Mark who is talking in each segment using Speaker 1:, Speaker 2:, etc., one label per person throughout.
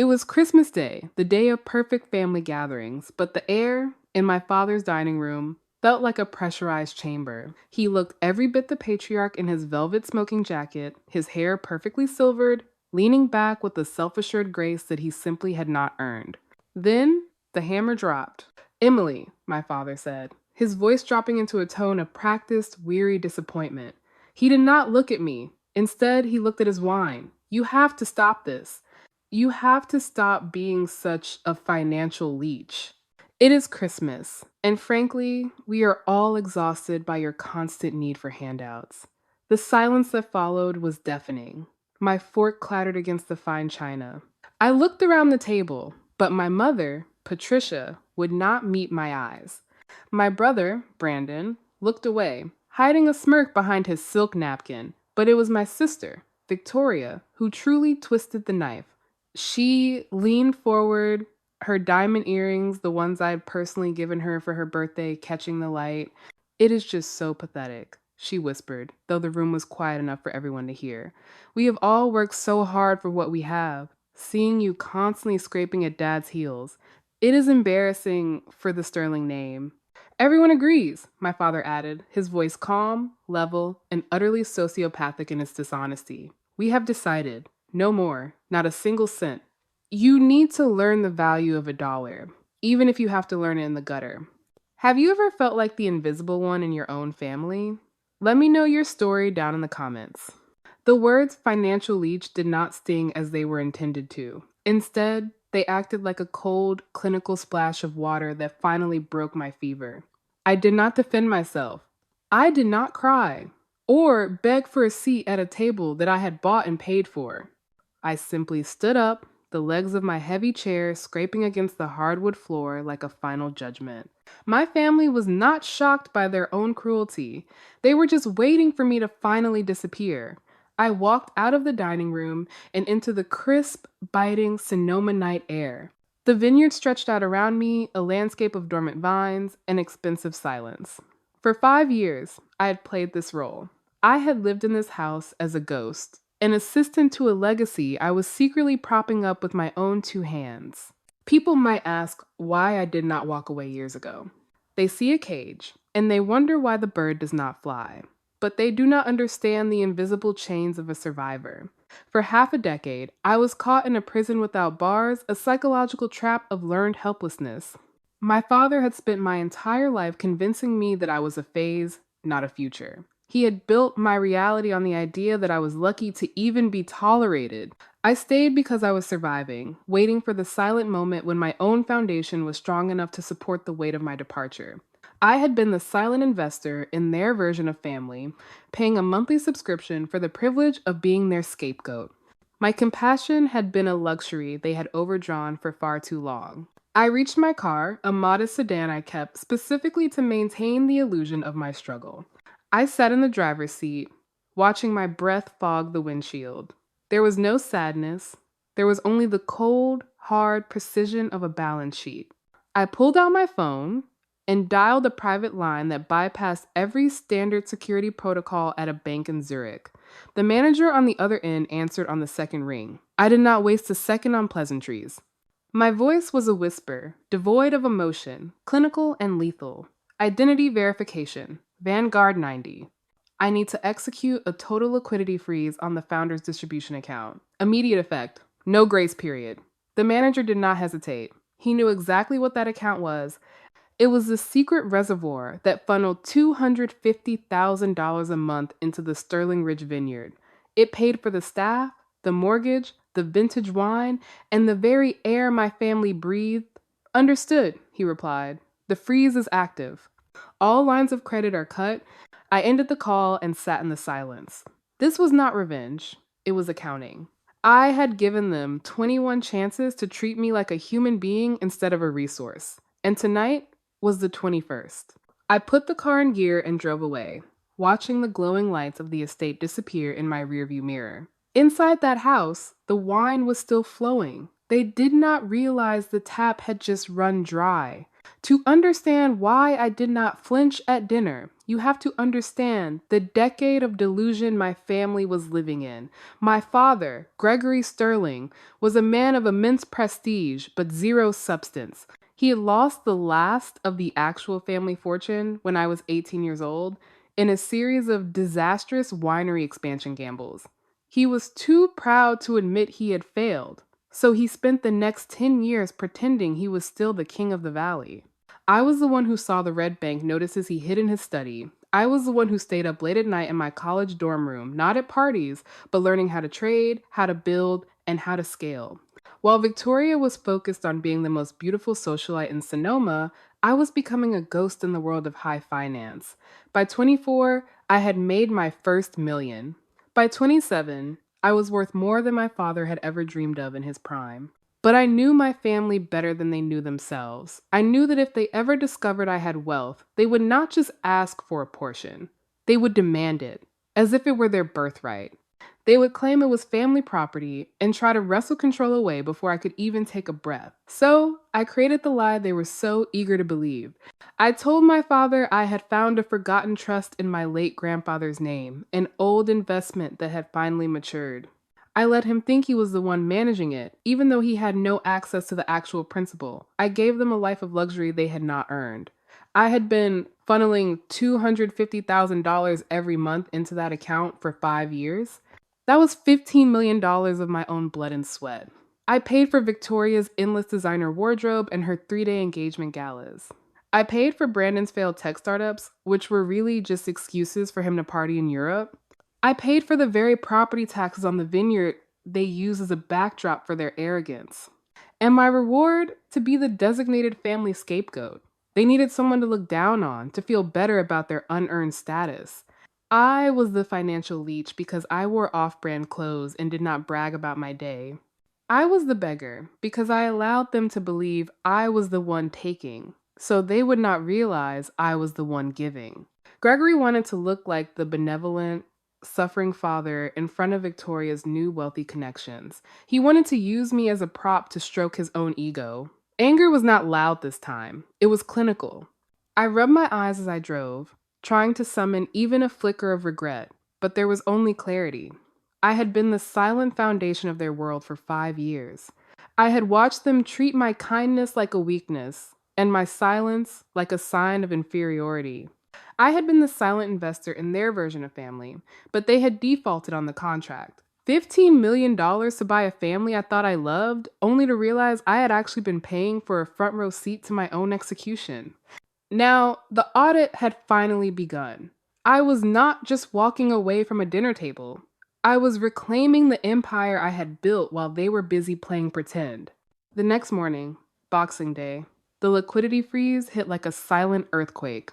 Speaker 1: It was Christmas Day, the day of perfect family gatherings, but the air in my father's dining room felt like a pressurized chamber. He looked every bit the patriarch in his velvet smoking jacket, his hair perfectly silvered, leaning back with a self-assured grace that he simply had not earned. Then the hammer dropped. "Emily," my father said, his voice dropping into a tone of practiced, weary disappointment. He did not look at me. Instead, he looked at his wine. "You have to stop this. You have to stop being such a financial leech. It is Christmas, and frankly, we are all exhausted by your constant need for handouts." The silence that followed was deafening. My fork clattered against the fine china. I looked around the table, but my mother, Patricia, would not meet my eyes. My brother, Brandon, looked away, hiding a smirk behind his silk napkin, but it was my sister, Victoria, who truly twisted the knife. She leaned forward, her diamond earrings, the ones I had personally given her for her birthday, catching the light. "It is just so pathetic," she whispered, though the room was quiet enough for everyone to hear. "We have all worked so hard for what we have. Seeing you constantly scraping at Dad's heels. It is embarrassing for the sterling name." "Everyone agrees," my father added, his voice calm, level, and utterly sociopathic in its dishonesty. "We have decided. No more. Not a single cent. You need to learn the value of $1, even if you have to learn it in the gutter." Have you ever felt like the invisible one in your own family? Let me know your story down in the comments. The words financial leech did not sting as they were intended to. Instead, they acted like a cold, clinical splash of water that finally broke my fever. I did not defend myself. I did not cry or beg for a seat at a table that I had bought and paid for. I simply stood up, the legs of my heavy chair scraping against the hardwood floor like a final judgment. My family was not shocked by their own cruelty. They were just waiting for me to finally disappear. I walked out of the dining room and into the crisp, biting Sonoma night air. The vineyard stretched out around me, a landscape of dormant vines and expensive silence. For 5 years, I had played this role. I had lived in this house as a ghost, an assistant to a legacy I was secretly propping up with my own 2 hands. People might ask why I did not walk away years ago. They see a cage, and they wonder why the bird does not fly. But they do not understand the invisible chains of a survivor. For half a decade, I was caught in a prison without bars, a psychological trap of learned helplessness. My father had spent my entire life convincing me that I was a phase, not a future. He had built my reality on the idea that I was lucky to even be tolerated. I stayed because I was surviving, waiting for the silent moment when my own foundation was strong enough to support the weight of my departure. I had been the silent investor in their version of family, paying a monthly subscription for the privilege of being their scapegoat. My compassion had been a luxury they had overdrawn for far too long. I reached my car, a modest sedan I kept specifically to maintain the illusion of my struggle. I sat in the driver's seat, watching my breath fog the windshield. There was no sadness. There was only the cold, hard precision of a balance sheet. I pulled out my phone and dialed a private line that bypassed every standard security protocol at a bank in Zurich. The manager on the other end answered on the second ring. I did not waste a second on pleasantries. My voice was a whisper, devoid of emotion, clinical and lethal. Identity verification, Vanguard 90. I need to execute a total liquidity freeze on the founder's distribution account. Immediate effect, no grace period. The manager did not hesitate. He knew exactly what that account was. It was the secret reservoir that funneled $250,000 a month into the Sterling Ridge vineyard. It paid for the staff, the mortgage, the vintage wine, and the very air my family breathed. "Understood," he replied. "The freeze is active. All lines of credit are cut." I ended the call and sat in the silence. This was not revenge. It was accounting. I had given them 21 chances to treat me like a human being instead of a resource. And tonight was the 21st. I put the car in gear and drove away, watching the glowing lights of the estate disappear in my rearview mirror. Inside that house, the wine was still flowing. They did not realize the tap had just run dry. To understand why I did not flinch at dinner, you have to understand the decade of delusion my family was living in. My father, Gregory Sterling, was a man of immense prestige but zero substance. He had lost the last of the actual family fortune when I was 18 years old in a series of disastrous winery expansion gambles. He was too proud to admit he had failed, so he spent the next 10 years pretending he was still the king of the valley. I was the one who saw the red bank notices he hid in his study. I was the one who stayed up late at night in my college dorm room, not at parties, but learning how to trade, how to build, and how to scale. While Victoria was focused on being the most beautiful socialite in Sonoma, I was becoming a ghost in the world of high finance. By 24, I had made my first million. By 27, I was worth more than my father had ever dreamed of in his prime. But I knew my family better than they knew themselves. I knew that if they ever discovered I had wealth, they would not just ask for a portion. They would demand it, as if it were their birthright. They would claim it was family property and try to wrestle control away before I could even take a breath. So I created the lie they were so eager to believe. I told my father I had found a forgotten trust in my late grandfather's name, an old investment that had finally matured. I let him think he was the one managing it, even though he had no access to the actual principal. I gave them a life of luxury they had not earned. I had been funneling $250,000 every month into that account for 5 years. That was $15 million of my own blood and sweat. I paid for Victoria's endless designer wardrobe and her 3-day engagement galas. I paid for Brandon's failed tech startups, which were really just excuses for him to party in Europe. I paid for the very property taxes on the vineyard they use as a backdrop for their arrogance. And my reward? To be the designated family scapegoat. They needed someone to look down on, to feel better about their unearned status. I was the financial leech because I wore off-brand clothes and did not brag about my day. I was the beggar because I allowed them to believe I was the one taking, so they would not realize I was the one giving. Gregory wanted to look like the benevolent, suffering father in front of Victoria's new wealthy connections. He wanted to use me as a prop to stroke his own ego. Anger was not loud this time. It was clinical. I rubbed my eyes as I drove, trying to summon even a flicker of regret, but there was only clarity. I had been the silent foundation of their world for 5 years. I had watched them treat my kindness like a weakness, and my silence like a sign of inferiority. I had been the silent investor in their version of family, but they had defaulted on the contract. $15 million to buy a family I thought I loved, only to realize I had actually been paying for a front row seat to my own execution. Now, the audit had finally begun. I was not just walking away from a dinner table. I was reclaiming the empire I had built while they were busy playing pretend. The next morning, Boxing Day, the liquidity freeze hit like a silent earthquake.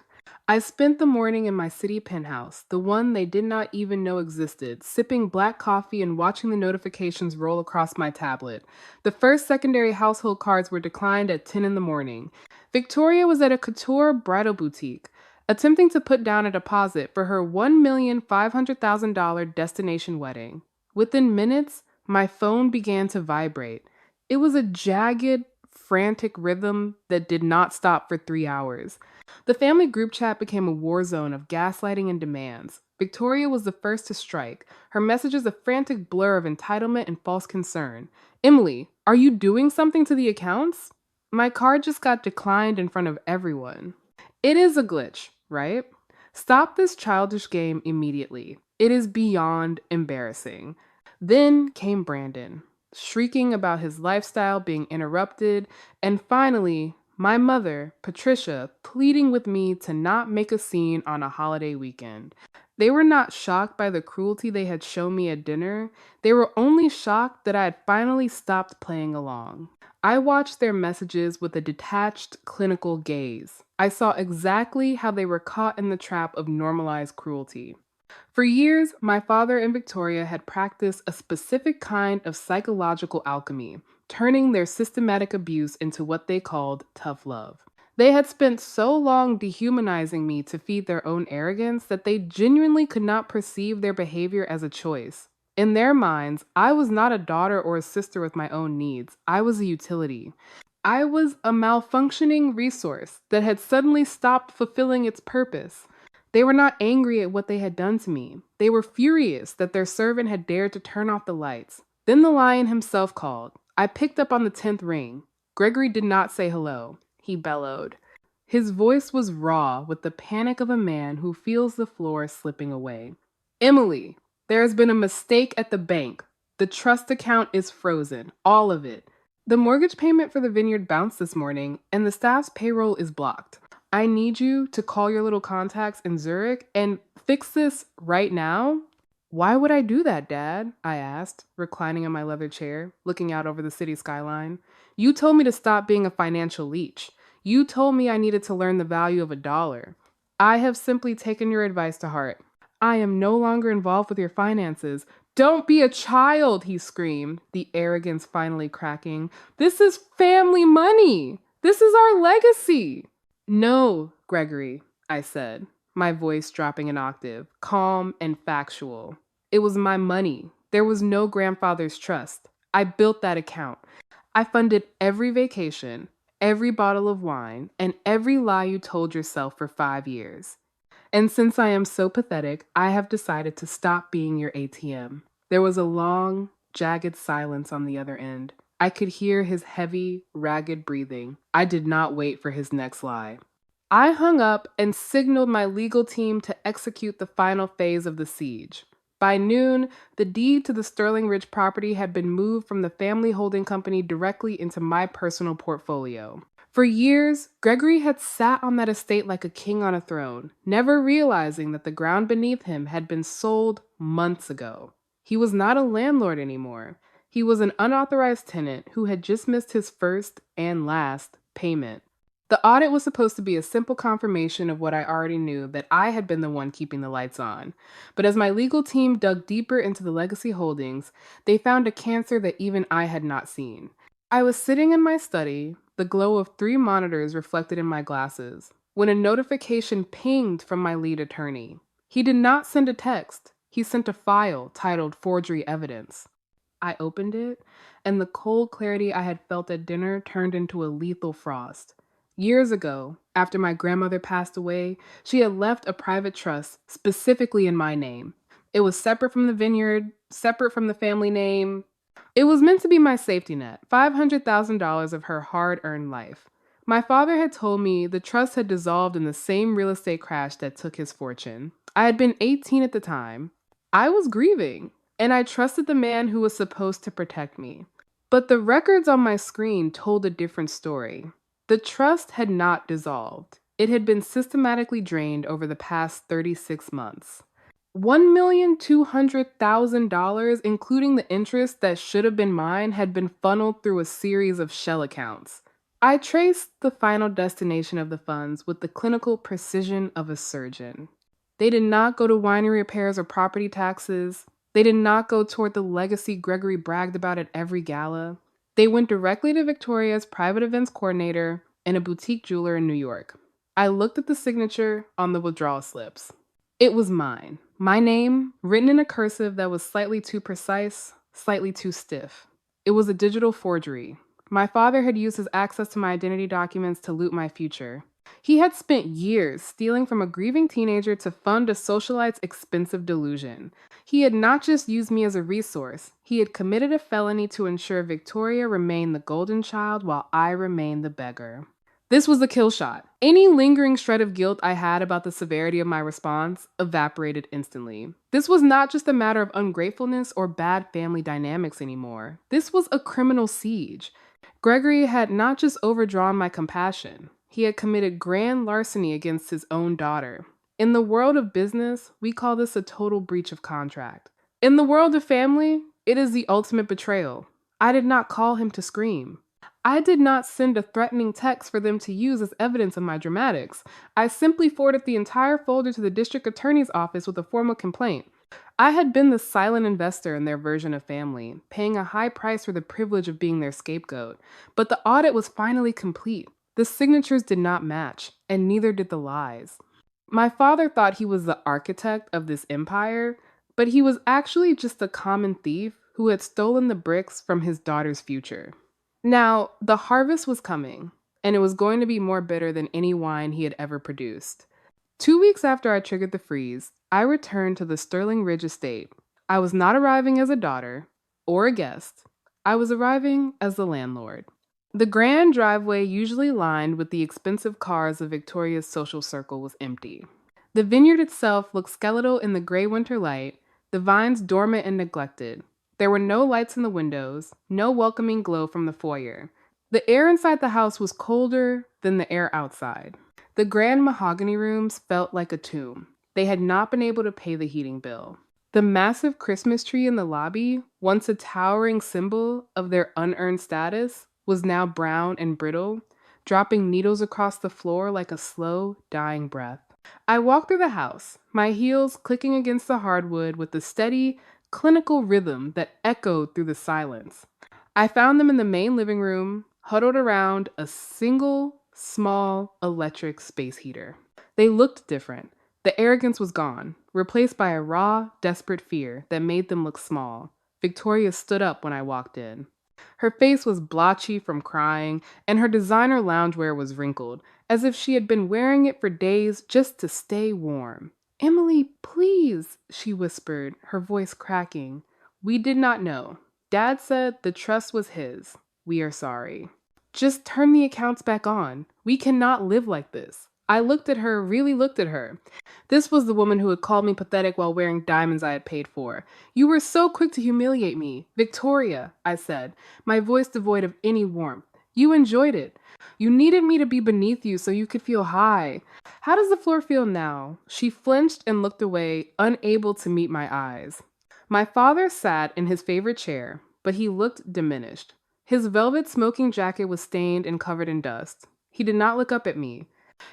Speaker 1: I spent the morning in my city penthouse, the one they did not even know existed, sipping black coffee and watching the notifications roll across my tablet. The first secondary household cards were declined at 10 in the morning. Victoria was at a couture bridal boutique, attempting to put down a deposit for her $1,500,000 destination wedding. Within minutes, my phone began to vibrate. It was a jagged, frantic rhythm that did not stop for 3 hours. The family group chat became a war zone of gaslighting and demands. Victoria was the first to strike, her messages a frantic blur of entitlement and false concern. "Emily, are you doing something to the accounts?" My card just got declined in front of everyone. It is a glitch, right? Stop this childish game immediately. It is beyond embarrassing. Then came Brandon, shrieking about his lifestyle being interrupted, and finally, my mother, Patricia, pleading with me to not make a scene on a holiday weekend. They were not shocked by the cruelty they had shown me at dinner. They were only shocked that I had finally stopped playing along. I watched their messages with a detached, clinical gaze. I saw exactly how they were caught in the trap of normalized cruelty. For years, my father and Victoria had practiced a specific kind of psychological alchemy, turning their systematic abuse into what they called tough love. They had spent so long dehumanizing me to feed their own arrogance that they genuinely could not perceive their behavior as a choice. In their minds, I was not a daughter or a sister with my own needs. I was a utility. I was a malfunctioning resource that had suddenly stopped fulfilling its purpose. They were not angry at what they had done to me. They were furious that their servant had dared to turn off the lights. Then the lion himself called. I picked up on the 10th ring. Gregory did not say hello. He bellowed. His voice was raw with the panic of a man who feels the floor slipping away. Emily, there has been a mistake at the bank. The trust account is frozen. All of it. The mortgage payment for the vineyard bounced this morning, and the staff's payroll is blocked. I need you to call your little contacts in Zurich and fix this right now. Why would I do that, Dad? I asked, reclining in my leather chair, looking out over the city skyline. You told me to stop being a financial leech. You told me I needed to learn the value of a dollar. I have simply taken your advice to heart. I am no longer involved with your finances. Don't be a child, he screamed, the arrogance finally cracking. This is family money. This is our legacy. No, Gregory, I said, my voice dropping an octave, calm and factual. It was my money. There was no grandfather's trust. I built that account. I funded every vacation, every bottle of wine, and every lie you told yourself for 5 years. And since I am so pathetic, I have decided to stop being your ATM. There was a long, jagged silence on the other end. I could hear his heavy, ragged breathing. I did not wait for his next lie. I hung up and signaled my legal team to execute the final phase of the siege. By noon, the deed to the Sterling Ridge property had been moved from the family holding company directly into my personal portfolio. For years, Gregory had sat on that estate like a king on a throne, never realizing that the ground beneath him had been sold months ago. He was not a landlord anymore. He was an unauthorized tenant who had just missed his first and last payment. The audit was supposed to be a simple confirmation of what I already knew, that I had been the one keeping the lights on. But as my legal team dug deeper into the legacy holdings, they found a cancer that even I had not seen. I was sitting in my study, the glow of 3 monitors reflected in my glasses, when a notification pinged from my lead attorney. He did not send a text. He sent a file titled Forgery Evidence. I opened it, and the cold clarity I had felt at dinner turned into a lethal frost. Years ago, after my grandmother passed away, she had left a private trust specifically in my name. It was separate from the vineyard, separate from the family name. It was meant to be my safety net, $500,000 of her hard-earned life. My father had told me the trust had dissolved in the same real estate crash that took his fortune. I had been 18 at the time. I was grieving, and I trusted the man who was supposed to protect me. But the records on my screen told a different story. The trust had not dissolved. It had been systematically drained over the past 36 months. $1,200,000, including the interest that should have been mine, had been funneled through a series of shell accounts. I traced the final destination of the funds with the clinical precision of a surgeon. They did not go to winery repairs or property taxes. They did not go toward the legacy Gregory bragged about at every gala. They went directly to Victoria's private events coordinator and a boutique jeweler in New York. I looked at the signature on the withdrawal slips. It was mine. My name, written in a cursive that was slightly too precise, slightly too stiff. It was a digital forgery. My father had used his access to my identity documents to loot my future. He had spent years stealing from a grieving teenager to fund a socialite's expensive delusion. He had not just used me as a resource, he had committed a felony to ensure Victoria remained the golden child while I remained the beggar. This was the kill shot. Any lingering shred of guilt I had about the severity of my response evaporated instantly. This was not just a matter of ungratefulness or bad family dynamics anymore. This was a criminal siege. Gregory had not just overdrawn my compassion. He had committed grand larceny against his own daughter. In the world of business, we call this a total breach of contract. In the world of family, it is the ultimate betrayal. I did not call him to scream. I did not send a threatening text for them to use as evidence of my dramatics. I simply forwarded the entire folder to the district attorney's office with a formal complaint. I had been the silent investor in their version of family, paying a high price for the privilege of being their scapegoat. But the audit was finally complete. The signatures did not match, and neither did the lies. My father thought he was the architect of this empire, but he was actually just a common thief who had stolen the bricks from his daughter's future. Now, the harvest was coming, and it was going to be more bitter than any wine he had ever produced. 2 weeks after I triggered the freeze, I returned to the Sterling Ridge estate. I was not arriving as a daughter or a guest. I was arriving as the landlord. The grand driveway, usually lined with the expensive cars of Victoria's social circle, was empty. The vineyard itself looked skeletal in the gray winter light, the vines dormant and neglected. There were no lights in the windows, no welcoming glow from the foyer. The air inside the house was colder than the air outside. The grand mahogany rooms felt like a tomb. They had not been able to pay the heating bill. The massive Christmas tree in the lobby, once a towering symbol of their unearned status, was now brown and brittle, dropping needles across the floor like a slow, dying breath. I walked through the house, my heels clicking against the hardwood with a steady, clinical rhythm that echoed through the silence. I found them in the main living room, huddled around a single, small, electric space heater. They looked different. The arrogance was gone, replaced by a raw, desperate fear that made them look small. Victoria stood up when I walked in. Her face was blotchy from crying, and her designer loungewear was wrinkled, as if she had been wearing it for days just to stay warm. "Emily, please," she whispered, her voice cracking. "We did not know. Dad said the trust was his. We are sorry. Just turn the accounts back on. We cannot live like this." I looked at her, really looked at her. This was the woman who had called me pathetic while wearing diamonds I had paid for. "You were so quick to humiliate me." "Victoria," I said, my voice devoid of any warmth. "You enjoyed it. You needed me to be beneath you so you could feel high. How does the floor feel now?" She flinched and looked away, unable to meet my eyes. My father sat in his favorite chair, but he looked diminished. His velvet smoking jacket was stained and covered in dust. He did not look up at me.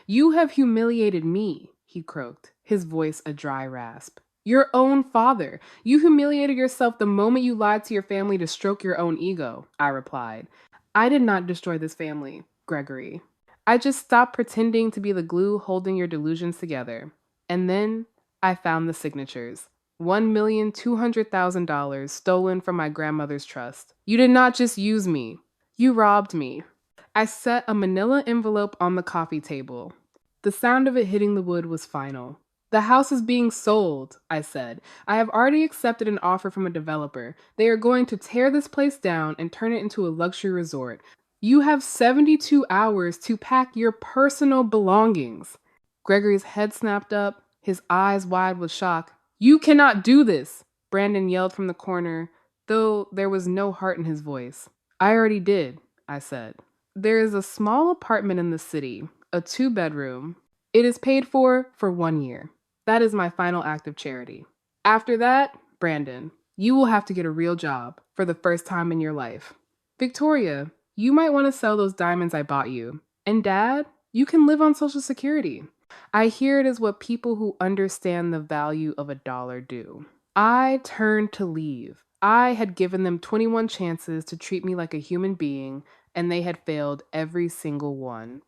Speaker 1: "You have humiliated me," he croaked, his voice a dry rasp. "Your own father. You humiliated yourself the moment you lied to your family to stroke your own ego," I replied. "I did not destroy this family, Gregory. I just stopped pretending to be the glue holding your delusions together. And then I found the signatures. $1,200,000 stolen from my grandmother's trust. You did not just use me. You robbed me." I set a manila envelope on the coffee table. The sound of it hitting the wood was final. "The house is being sold," I said. "I have already accepted an offer from a developer. They are going to tear this place down and turn it into a luxury resort. You have 72 hours to pack your personal belongings." Gregory's head snapped up, his eyes wide with shock. "You cannot do this," Brandon yelled from the corner, though there was no heart in his voice. "I already did," I said. "There is a small apartment in the city, a 2-bedroom. It is paid for 1 year. That is my final act of charity. After that, Brandon, you will have to get a real job for the first time in your life. Victoria, you might want to sell those diamonds I bought you. And Dad, you can live on Social Security. I hear it is what people who understand the value of a dollar do." I turned to leave. I had given them 21 chances to treat me like a human being, and they had failed every single one.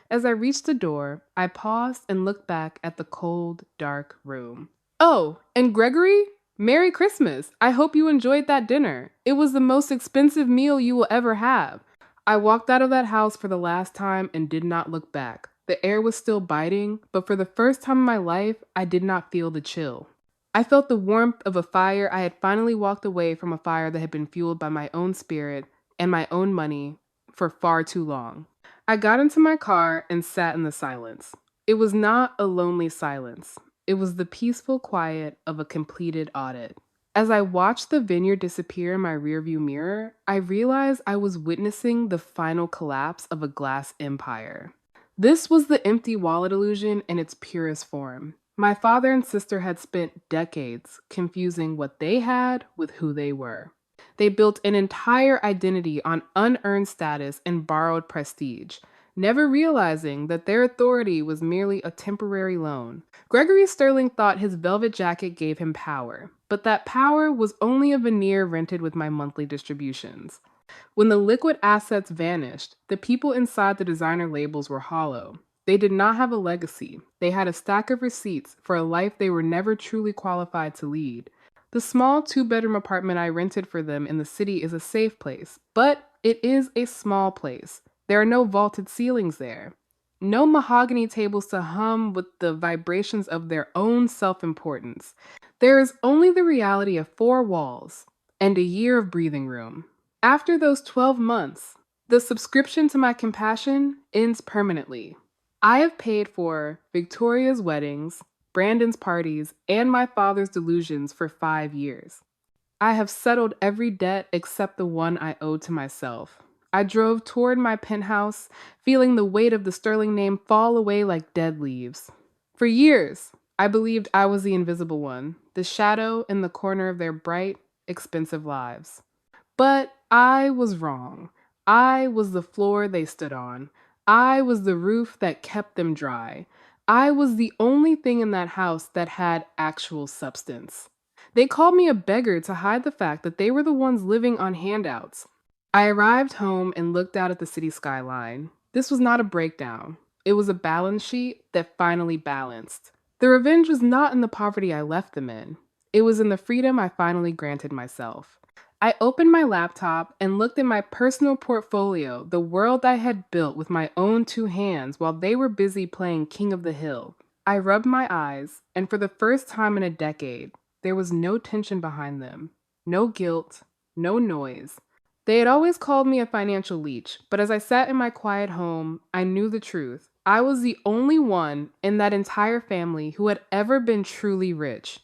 Speaker 1: As I reached the door, I paused and looked back at the cold, dark room. "Oh, and Gregory, Merry Christmas. I hope you enjoyed that dinner. It was the most expensive meal you will ever have." I walked out of that house for the last time and did not look back. The air was still biting, but for the first time in my life, I did not feel the chill. I felt the warmth of a fire. I had finally walked away from a fire that had been fueled by my own spirit and my own money for far too long. I got into my car and sat in the silence. It was not a lonely silence. It was the peaceful quiet of a completed audit. As I watched the vineyard disappear in my rearview mirror, I realized I was witnessing the final collapse of a glass empire. This was the empty wallet illusion in its purest form. My father and sister had spent decades confusing what they had with who they were. They built an entire identity on unearned status and borrowed prestige, never realizing that their authority was merely a temporary loan. Gregory Sterling thought his velvet jacket gave him power, but that power was only a veneer rented with my monthly distributions. When the liquid assets vanished, the people inside the designer labels were hollow. They did not have a legacy. They had a stack of receipts for a life they were never truly qualified to lead. The small 2-bedroom apartment I rented for them in the city is a safe place, but it is a small place. There are no vaulted ceilings there. No mahogany tables to hum with the vibrations of their own self importance. There is only the reality of four walls and a year of breathing room. After those 12 months, the subscription to my compassion ends permanently. I have paid for Victoria's weddings, Brandon's parties, and my father's delusions for 5 years. I have settled every debt except the one I owed to myself. I drove toward my penthouse, feeling the weight of the sterling name fall away like dead leaves. For years, I believed I was the invisible one, the shadow in the corner of their bright, expensive lives. But I was wrong. I was the floor they stood on. I was the roof that kept them dry. I was the only thing in that house that had actual substance. They called me a beggar to hide the fact that they were the ones living on handouts. I arrived home and looked out at the city skyline. This was not a breakdown. It was a balance sheet that finally balanced. The revenge was not in the poverty I left them in. It was in the freedom I finally granted myself. I opened my laptop and looked at my personal portfolio, the world I had built with my own two hands while they were busy playing King of the Hill. I rubbed my eyes, and for the first time in a decade, there was no tension behind them, no guilt, no noise. They had always called me a financial leech, but as I sat in my quiet home, I knew the truth. I was the only one in that entire family who had ever been truly rich.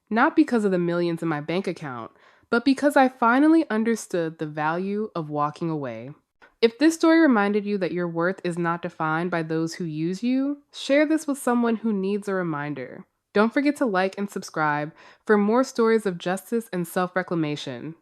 Speaker 1: Not because of the millions in my bank account, but because I finally understood the value of walking away. If this story reminded you that your worth is not defined by those who use you, share this with someone who needs a reminder. Don't forget to like and subscribe for more stories of justice and self-reclamation.